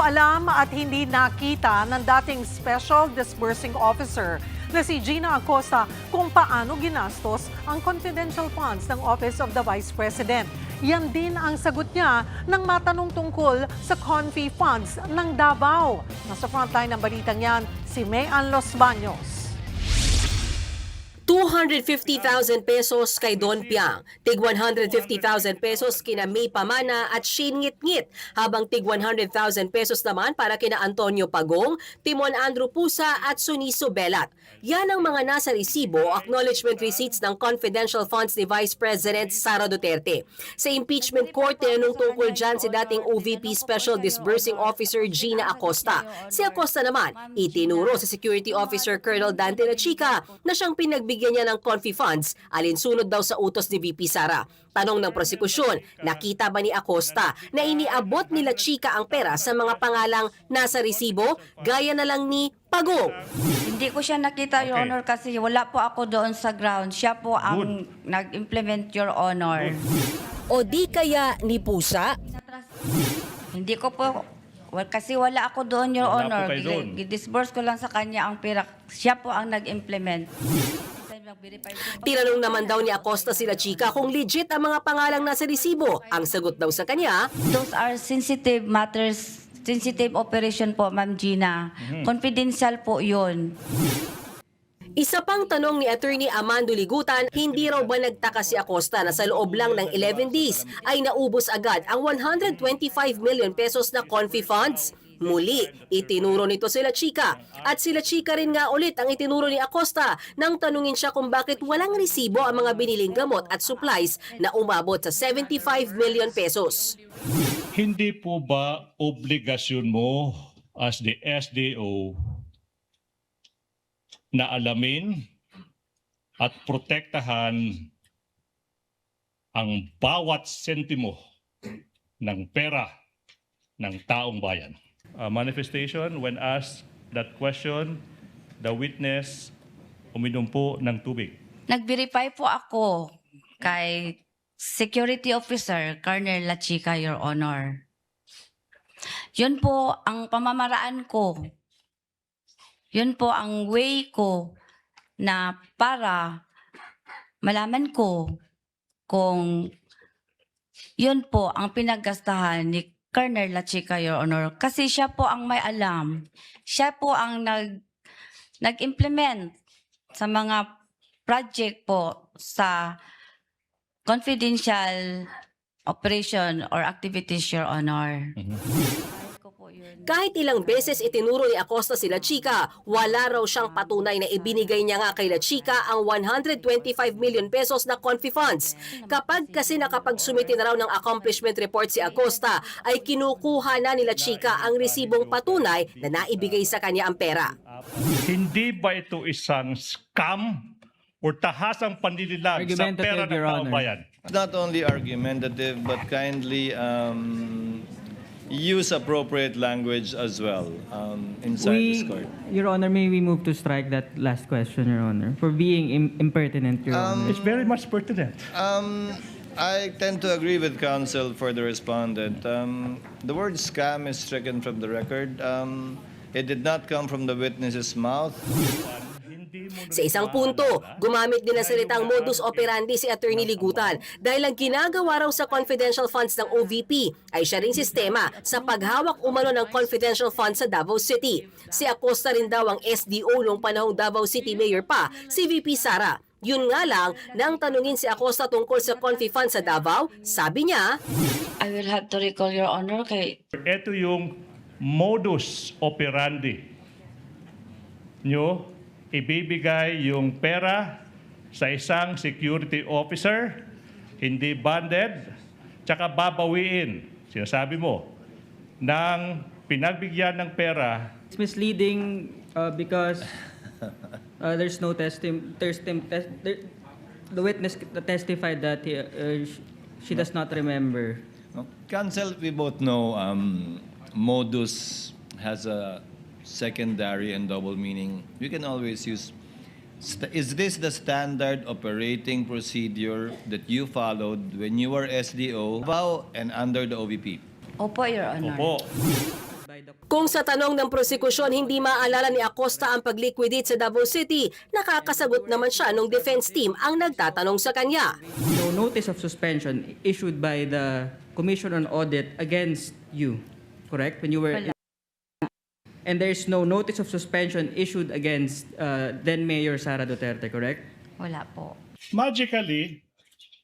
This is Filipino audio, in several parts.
alam at hindi nakita ng dating Special Disbursing Officer na si Gina Acosta kung paano ginastos ang confidential funds ng Office of the Vice President. Yan din ang sagot niya nang matanong tungkol sa Confi funds ng Davao. Nasa frontline ng balitang yan, si Mayan Los Baños. 250,000 pesos kay Don Piang, tig 150,000 pesos kina May Pamana at Shane Ngit-Ngit, habang tig 100,000 pesos naman para kina Antonio Pagong, Timon Andrew Pusa at Suniso Belat. Yan ang mga nasa resibo acknowledgement receipts ng confidential funds ni Vice President Sara Duterte. Sa impeachment court, tinanong tungkol dyan si dating OVP Special Disbursing Officer Gina Acosta. Si Acosta naman, itinuro sa Security Officer Colonel Dante Lachica na siyang pinagbigyan niya ng Confi funds, alinsunod daw sa utos ni VP Sara. Tanong ng prosekusyon, nakita ba ni Acosta na iniabot ni Lachica ang pera sa mga pangalang nasa resibo, gaya na lang ni Pagong? Hindi ko siya nakita, Your Honor, kasi wala po ako doon sa ground. Siya po ang nag-implement, Your Honor. O di kaya ni Pusa? Hindi ko po, kasi wala ako doon, Your Wala po Honor. kayo doon. Disburse ko lang sa kanya ang pera. Siya po ang nag-implement. Tinanong naman daw ni Acosta sila Chica kung legit ang mga pangalang nasa resibo. Ang sagot daw sa kanya, Those are sensitive matters, sensitive operation po, Ma'am Gina. Confidential po yun. isa pang tanong ni Attorney Amando Ligutan, hindi raw ba nagtaka si Acosta na sa loob lang ng 11 days ay naubos agad ang 125 million pesos na Confi funds? Muli, itinuro nito sila Chica. At sila Chica rin nga ulit ang itinuro ni Acosta nang tanungin siya kung bakit walang resibo ang mga biniling gamot at supplies na umabot sa 75 million pesos. Hindi po ba obligasyon mo as the SDO na alamin at protektahan ang bawat sentimo ng pera ng taong bayan? Manifestation, when asked that question, the witness uminom po ng tubig. Nag-verify po ako kay Security Officer Colonel Lachica, Your Honor. Yun po ang pamamaraan ko. Yun po ang way ko na para malaman ko kung yun po ang pinaggastahan ni Colonel Lachica, Your Honor. Kasi siya po ang may alam. Siya po ang nag-implement sa mga project po sa confidential operation or activities, Your Honor. Kahit ilang beses itinuro ni Acosta sila Chica, wala raw siyang patunay na ibinigay niya nga kay La Chica ang 125 million pesos na Confi funds. Kapag kasi nakapagsumiti na raw ng accomplishment report si Acosta, ay kinukuha na ni La Chica ang resibong patunay na naibigay sa kanya ang pera. Hindi ba ito isang scam o tahasang panlililag sa Argumentative, pera ng Your taong Honor. bayan? Not only argumentative, but kindly use appropriate language as well inside this court. Your Honor, may we move to strike that last question, Your Honor, for being impertinent, Your Honor. It's very much pertinent. I tend to agree with counsel for the respondent. The word scam is stricken from the record. It did not come from the witness's mouth. Sa isang punto, gumamit din ng salitang modus operandi si Attorney Ligutan dahil ang ginagawa raw sa confidential funds ng OVP ay siya ring sistema sa paghawak umano ng confidential funds sa Davao City. Si Acosta rin daw ang SDO noong panahong Davao City Mayor pa, si VP Sara. Yun nga lang, nang tanungin si Acosta tungkol sa Confi funds sa Davao, sabi niya, I will have to recall, Your Honor, kay Ito yung modus operandi nyo, ibibigay yung pera sa isang security officer, hindi banded, tsaka babawiin, sinasabi mo, ng pinagbigyan ng pera. It's misleading because there's no the witness testified that she does not remember. No? Counsel, we both know modus has a secondary and double meaning. You can always use, is this the standard operating procedure that you followed when you were SDO and under the OVP? Opo, Your Honor. Opo. by the Kung sa tanong ng prosekusyon hindi maalala ni Acosta ang pag-liquidate sa Davao City, nakakasagot naman siya nung defense team ang nagtatanong sa kanya. no notice of suspension issued by the Commission on Audit against you, correct? When you were Wala. and there's no notice of suspension issued against then Mayor Sara Duterte, correct? Wala po. Magically,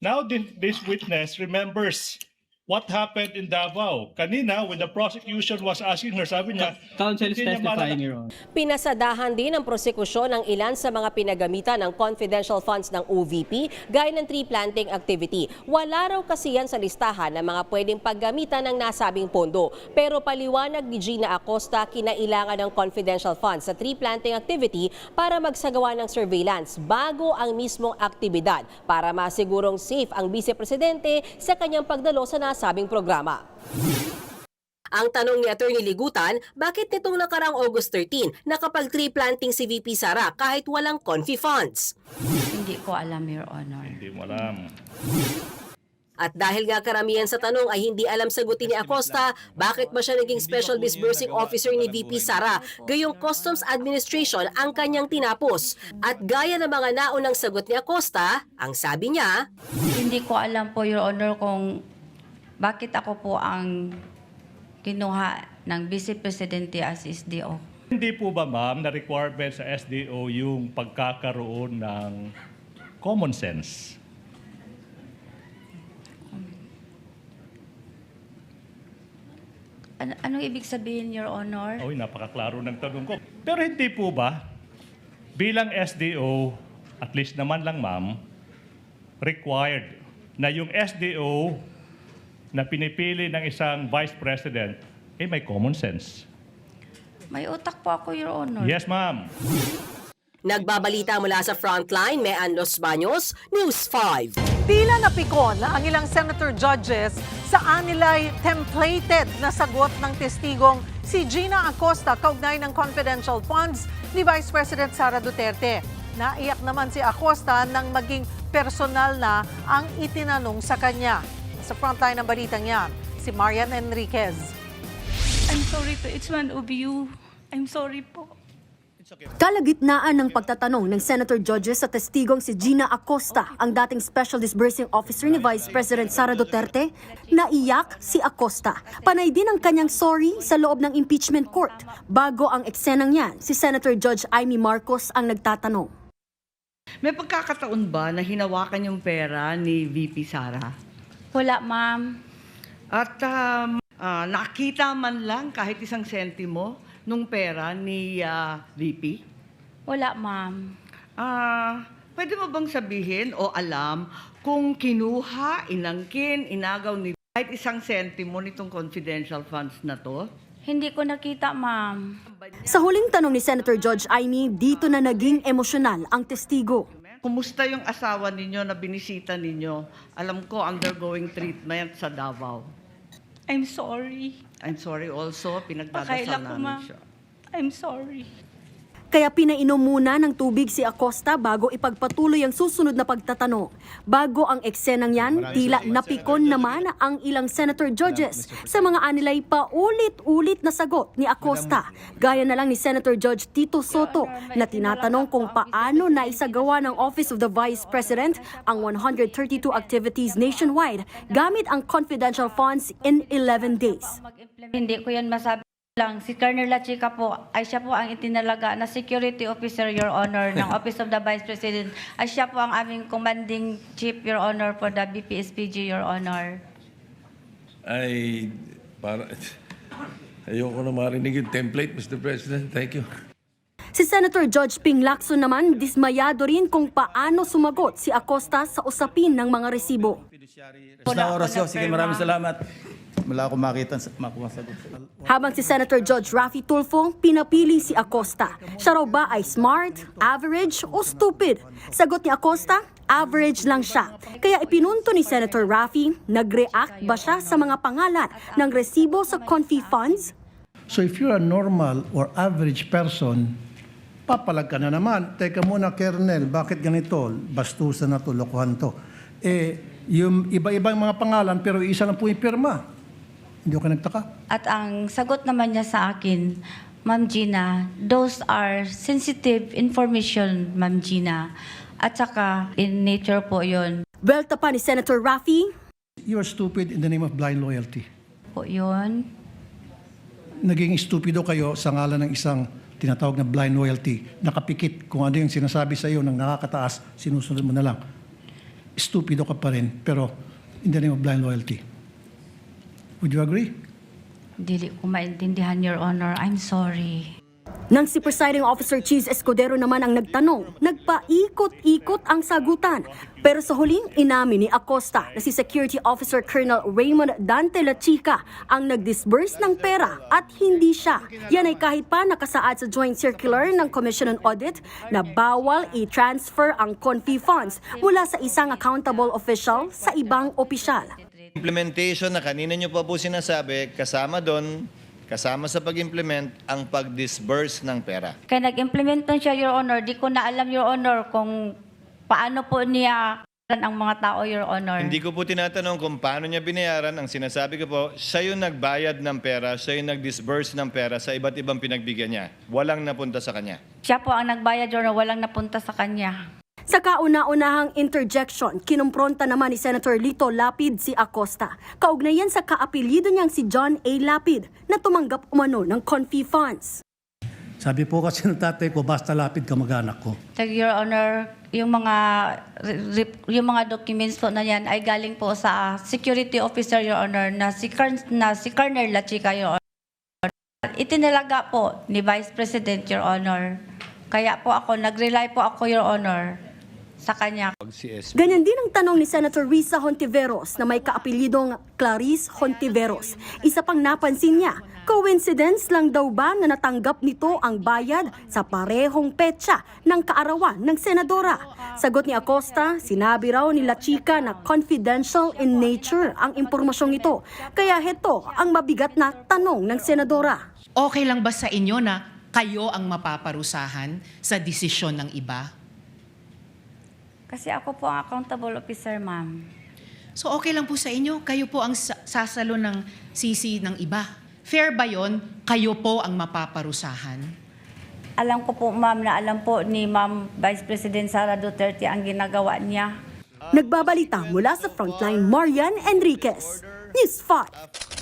now this witness remembers what happened in Davao. Kanina, when the prosecution was asking her, sabi niya, Counsel is hindi niya testifying, maalala. Your Honor. Pinasadahan din ng prosekusyon ang ilan sa mga pinagamitan ng confidential funds ng OVP gaya ng tree planting activity. Wala raw kasi yan sa listahan ng mga pwedeng paggamitan ng nasabing pondo. Pero paliwanag ni Gina Acosta, kinailangan ng confidential funds sa tree planting activity para magsagawa ng surveillance bago ang mismong aktibidad para masigurong safe ang vice-presidente sa kanyang pagdalo sa nasabing programa. Ang tanong ni Attorney Ligutan, bakit nitong nakarang August 13 nakapag-tree planting si VP Sara kahit walang confi funds? Hindi ko alam, Your Honor. Hindi mo alam. At dahil nga karamihan sa tanong ay hindi alam sagutin ni Acosta, bakit ba siya naging Special Disbursing Officer ni VP Sara? Gayong Customs Administration ang kanyang tinapos. At gaya ng mga naunang sagot ni Acosta, ang sabi niya, Hindi ko alam po, Your Honor, kung bakit ako po ang kinuha ng Vice Presidente as SDO. Hindi po ba, ma'am, na requirement sa SDO yung pagkakaroon ng common sense? Anong ibig sabihin, Your Honor? Oy, napakaklaro ng tanong ko. Pero hindi po ba, bilang SDO, at least naman lang, ma'am, required na yung SDO na pinipili ng isang Vice President, may common sense. May utak po ako, Your Honor. Yes, ma'am. nagbabalita mula sa Frontline, Mean Los Baños, News 5. Tila napikon ang ilang senator judges sa anilay templated na sagot ng testigong si Gina Acosta kaugnay ng confidential funds ni Vice President Sara Duterte. Naiyak naman si Acosta nang maging personal na ang itinanong sa kanya. Sa Frontline ng balitang yan, si Marian Enriquez. I'm sorry to each one of you. I'm sorry po. Kalagitnaan ng pagtatanong ng Senator Judges sa testigong si Gina Acosta, ang dating Special Disbursing Officer ni Vice President Sara Duterte, naiyak si Acosta. Panay din ang kanyang sorry sa loob ng impeachment court. Bago ang eksenang yan, si Senator Judge Amy Marcos ang nagtatanong. May pagkakataon ba na hinawakan yung pera ni VP Sara? Wala, ma'am. At nakita man lang kahit isang sentimo nung pera ni VP? Wala, ma'am. Pwede mo bang sabihin o alam kung kinuha, inangkin, inagaw ni kahit isang sentimo nitong confidential funds na to? Hindi ko nakita, ma'am. Sa huling tanong ni Senator Judge Amy, dito na naging emosyonal ang testigo. Kumusta yung asawa ninyo na binisita ninyo? Alam ko undergoing treatment sa Davao. I'm sorry. I'm sorry also, pinagdadasal Pakaila ko, namin ma. siya. I'm sorry. Kaya pinainom muna ng tubig si Acosta bago ipagpatuloy ang susunod na pagtatanong. Bago ang eksenang yan, tila napikon naman ang ilang Senator Judges sa mga anilay paulit-ulit na sagot ni Acosta. Gaya na lang ni Senator Judge Tito Soto na tinatanong kung paano naisagawa ng Office of the Vice President ang 132 activities nationwide gamit ang confidential funds in 11 days. Hindi ko yan masabi lang. Si Colonel Lachica po, ay siya po ang itinalaga na Security Officer, Your Honor, ng Office of the Vice President. Ay siya po ang aming Commanding Chief, Your Honor, for the BPSPG, Your Honor. Ay, ayoko na marinig yung template, Mr. President. Thank you. Si Senator Judge Ping Lacson naman, dismayado rin kung paano sumagot si Acosta sa usapin ng mga resibo. Sa oras ko, sige, maraming salamat. Wala akong makuha sagot. Habang si Senator Judge Raffy Tulfo, pinapili si Acosta. Siya raw ba ay smart, average o stupid? Sagot ni Acosta, average lang siya. Kaya ipinunto ni Senator Raffy, nag-react ba siya sa mga pangalan ng resibo sa Confi funds? So if you're a normal or average person, papalag ka na naman. Teka muna, Colonel, bakit ganito? Bastusan na to, lokohan to. Yung iba-ibang mga pangalan pero isa lang po yung pirma. Hindi ako nagtaka. At ang sagot naman niya sa akin, Ma'am Gina, those are sensitive information, Ma'am Gina. At saka, in nature po yun. Belta pa ni Senator Raffy, You are stupid in the name of blind loyalty. Po yun. Naging stupido kayo sa ngalan ng isang tinatawag na blind loyalty. Nakapikit kung ano yung sinasabi sa iyo ng nakakataas, sinusunod mo na lang. Stupido ka pa rin, pero in the name of blind loyalty. Would you agree? Dili ko maintindihan, Your Honor. I'm sorry. nang si Presiding Officer Cheese Escudero naman ang nagtanong, nagpaikot-ikot ang sagutan. Pero sa huling inamin ni Acosta na si Security Officer Colonel Raymond Dante Lachica ang nag-disburse ng pera at hindi siya. Yan ay kahit pa nakasaad sa Joint Circular ng Commission on Audit na bawal i-transfer ang CONFI funds mula sa isang accountable official sa ibang opisyal. Implementation na kanina nyo pa po sinasabi, kasama doon, kasama sa pag-implement ang pag-disburse ng pera. Kaya nag-implement na siya, Your Honor. Di ko na alam, Your Honor, kung paano po niya ang mga tao, Your Honor. Hindi ko po tinatanong kung paano niya binayaran. Ang sinasabi ko po, siya yung nagbayad ng pera, siya yung nag-disburse ng pera sa iba't ibang pinagbigyan niya. Walang napunta sa kanya. Siya po ang nagbayad, Your Honor. Walang napunta sa kanya. Sa kauna-unahang interjection, kinumpronta naman ni Senator Lito Lapid si Acosta. Kaugnayan sa kaapelyido niyang si John A. Lapid na tumanggap umano ng CONFI funds. Sabi po kasi ng tatay ko, basta Lapid kamag-anak ko. Your Honor, yung mga documents po na yan ay galing po sa security officer, Your Honor, na si Colonel Lachica, Your Honor. Itinalaga po ni Vice President, Your Honor. Kaya po ako, nag-rely po ako, Your Honor, sa kanya. Ganyan din ang tanong ni Senator Risa Hontiveros na may kaapelyidong Clarice Hontiveros. Isa pang napansin niya, coincidence lang daw ba na natanggap nito ang bayad sa parehong petsa ng kaarawan ng senadora? Sagot ni Acosta, sinabi raw ni Lachica na confidential in nature ang impormasyong ito. Kaya heto ang mabigat na tanong ng senadora. Okay lang ba sa inyo na kayo ang mapaparusahan sa desisyon ng iba? Kasi ako po ang accountable officer, ma'am. So okay lang po sa inyo, kayo po ang sasalo ng sisi ng iba. Fair ba yon? Kayo po ang mapaparusahan? Alam ko po, ma'am, na alam po ni Ma'am Vice President Sara Duterte ang ginagawa niya. Nagbabalita mula sa Frontline, Marian Enriquez, News 5.